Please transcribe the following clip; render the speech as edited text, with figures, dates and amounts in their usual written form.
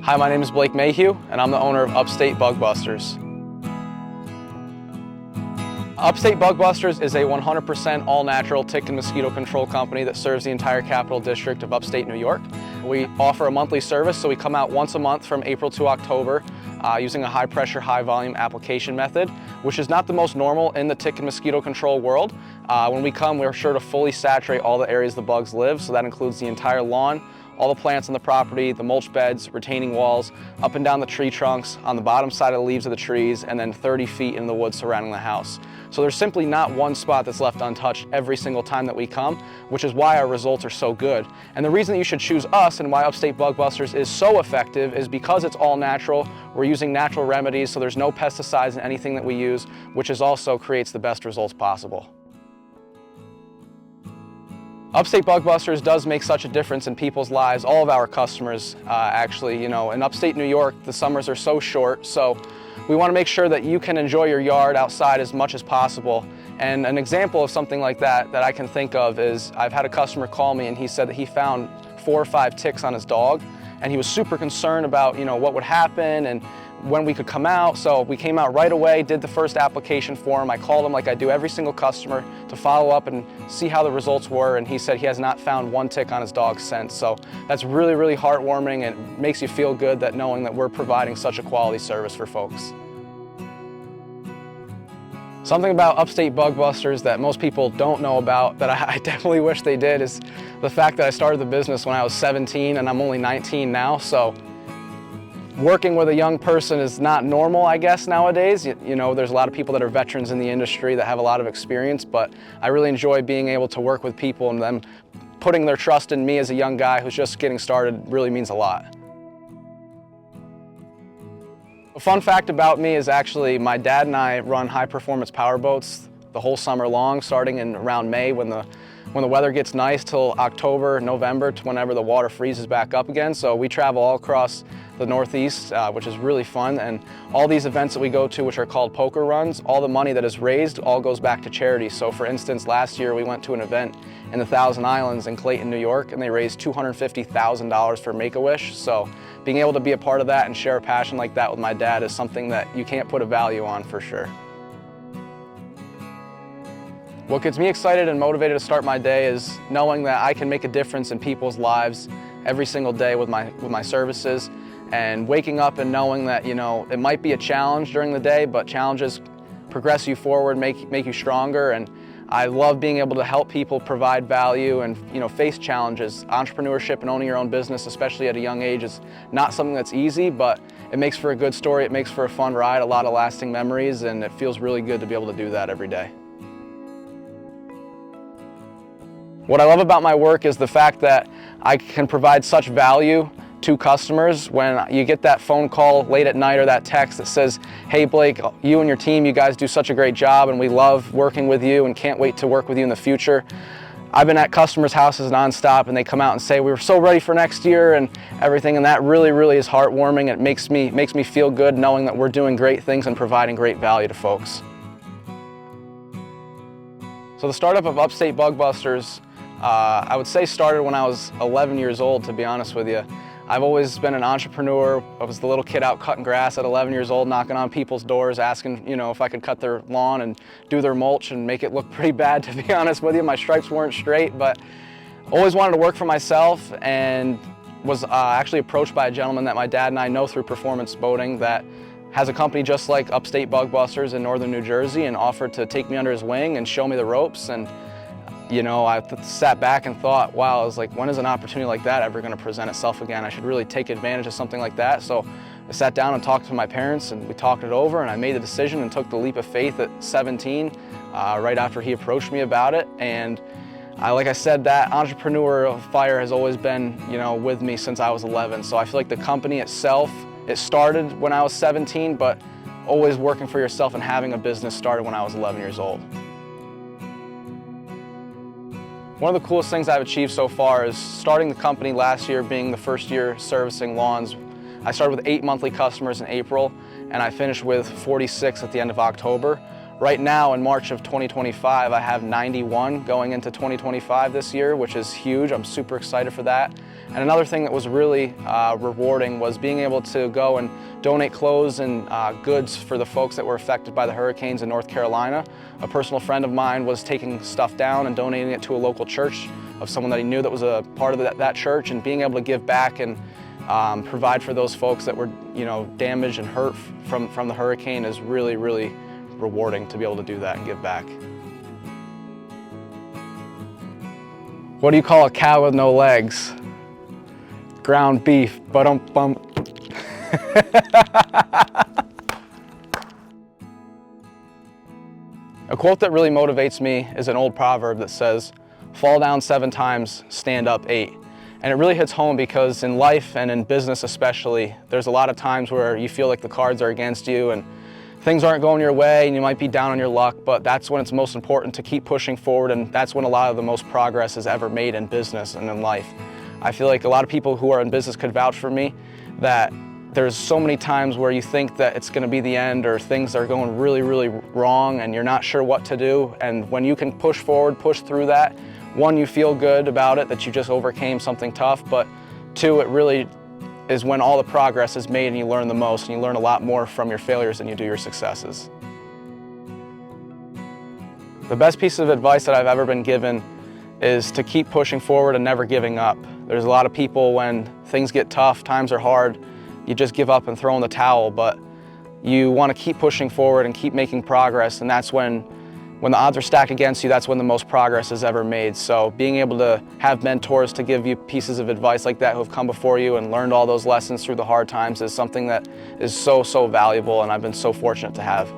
Hi, my name is Blake Mahieu, and I'm the owner of Upstate Bug Busters. Upstate Bug Busters is a 100% all-natural tick and mosquito control company that serves the entire Capital District of upstate New York. We offer a monthly service, so we come out once a month from April to October using a high-pressure, high-volume application method, which is not the most normal in the tick and mosquito control world. When we come, we're sure to fully saturate all the areas the bugs live, so that includes the entire lawn, all the plants on the property, the mulch beds, retaining walls, up and down the tree trunks, on the bottom side of the leaves of the trees, and then 30 feet in the woods surrounding the house. So there's simply not one spot that's left untouched every single time that we come, which is why our results are so good. And the reason that you should choose us and why Upstate Bug Busters is so effective is because it's all natural. We're using natural remedies, so there's no pesticides in anything that we use, which is also creates the best results possible. Upstate Bug Busters does make such a difference in people's lives, all of our customers actually. You know, in upstate New York, the summers are so short, so we want to make sure that you can enjoy your yard outside as much as possible. And an example of something like that I can think of is I've had a customer call me and he said that he found 4 or 5 ticks on his dog, and he was super concerned about, you know, what would happen and when we could come out. So we came out right away, did the first application for him. I called him like I do every single customer to follow up and see how the results were, and he said he has not found 1 tick on his dog since. So that's really, really heartwarming, and it makes you feel good that knowing that we're providing such a quality service for folks. Something about Upstate Bug Busters that most people don't know about that I definitely wish they did is the fact that I started the business when I was 17 and I'm only 19 now. So working with a young person is not normal, I guess, nowadays. You know, there's a lot of people that are veterans in the industry that have a lot of experience, but I really enjoy being able to work with people, and them putting their trust in me as a young guy who's just getting started really means a lot. A fun fact about me is actually my dad and I run high-performance power boats the whole summer long, starting in around May when the weather gets nice till October, November, to whenever the water freezes back up again. So we travel all across the Northeast, which is really fun. And all these events that we go to, which are called poker runs, all the money that is raised all goes back to charity. So for instance, last year we went to an event in the Thousand Islands in Clayton, New York, and they raised $250,000 for Make-A-Wish. So being able to be a part of that and share a passion like that with my dad is something that you can't put a value on for sure. What gets me excited and motivated to start my day is knowing that I can make a difference in people's lives every single day with my services, and waking up and knowing that, you know, it might be a challenge during the day, but challenges progress you forward, make you stronger. And I love being able to help people provide value and, you know, face challenges. Entrepreneurship and owning your own business, especially at a young age, is not something that's easy, but it makes for a good story, it makes for a fun ride, a lot of lasting memories, and it feels really good to be able to do that every day. What I love about my work is the fact that I can provide such value to customers. When you get that phone call late at night or that text that says, "Hey Blake, you and your team, you guys do such a great job and we love working with you and can't wait to work with you in the future." I've been at customers' houses nonstop and they come out and say, "We were so ready for next year," and everything, and that really, really is heartwarming. It makes me feel good knowing that we're doing great things and providing great value to folks. So the startup of Upstate Bug Busters, I would say started when I was 11 years old, to be honest with you. I've always been an entrepreneur. I was the little kid out cutting grass at 11 years old, knocking on people's doors, asking, you know, if I could cut their lawn and do their mulch and make it look pretty bad, to be honest with you. My stripes weren't straight, but always wanted to work for myself, and was actually approached by a gentleman that my dad and I know through performance boating that has a company just like Upstate Bug Busters in northern New Jersey, and offered to take me under his wing and show me the ropes. And you know, I sat back and thought, wow, I was like, when is an opportunity like that ever going to present itself again? I should really take advantage of something like that. So I sat down and talked to my parents, and we talked it over, and I made the decision and took the leap of faith at 17, right after he approached me about it. And like I said, that entrepreneurial fire has always been, you know, with me since I was 11. So I feel like the company itself, it started when I was 17, but always working for yourself and having a business started when I was 11 years old. One of the coolest things I've achieved so far is starting the company last year, being the first year servicing lawns. I started with 8 monthly customers in April, and I finished with 46 at the end of October. Right now in March of 2025, I have 91 going into 2025 this year, which is huge. I'm super excited for that. And another thing that was really rewarding was being able to go and donate clothes and goods for the folks that were affected by the hurricanes in North Carolina. A personal friend of mine was taking stuff down and donating it to a local church of someone that he knew that was a part of that church, and being able to give back and provide for those folks that were, damaged and hurt from the hurricane is really, really rewarding to be able to do that and give back. What do you call a cow with no legs? Ground beef, ba-dum-bum. A quote that really motivates me is an old proverb that says, "Fall down 7 times, stand up 8." And it really hits home because in life and in business especially, there's a lot of times where you feel like the cards are against you and things aren't going your way and you might be down on your luck, but that's when it's most important to keep pushing forward, and that's when a lot of the most progress is ever made in business and in life. I feel like a lot of people who are in business could vouch for me that there's so many times where you think that it's going to be the end or things are going really, really wrong and you're not sure what to do. And when you can push forward, push through that, 1, you feel good about it, that you just overcame something tough, but 2, it really is when all the progress is made and you learn the most, and you learn a lot more from your failures than you do your successes. The best piece of advice that I've ever been given is to keep pushing forward and never giving up. There's a lot of people, when things get tough, times are hard, you just give up and throw in the towel, but you want to keep pushing forward and keep making progress, and that's when the odds are stacked against you, that's when the most progress is ever made. So being able to have mentors to give you pieces of advice like that who have come before you and learned all those lessons through the hard times is something that is so, so valuable, and I've been so fortunate to have.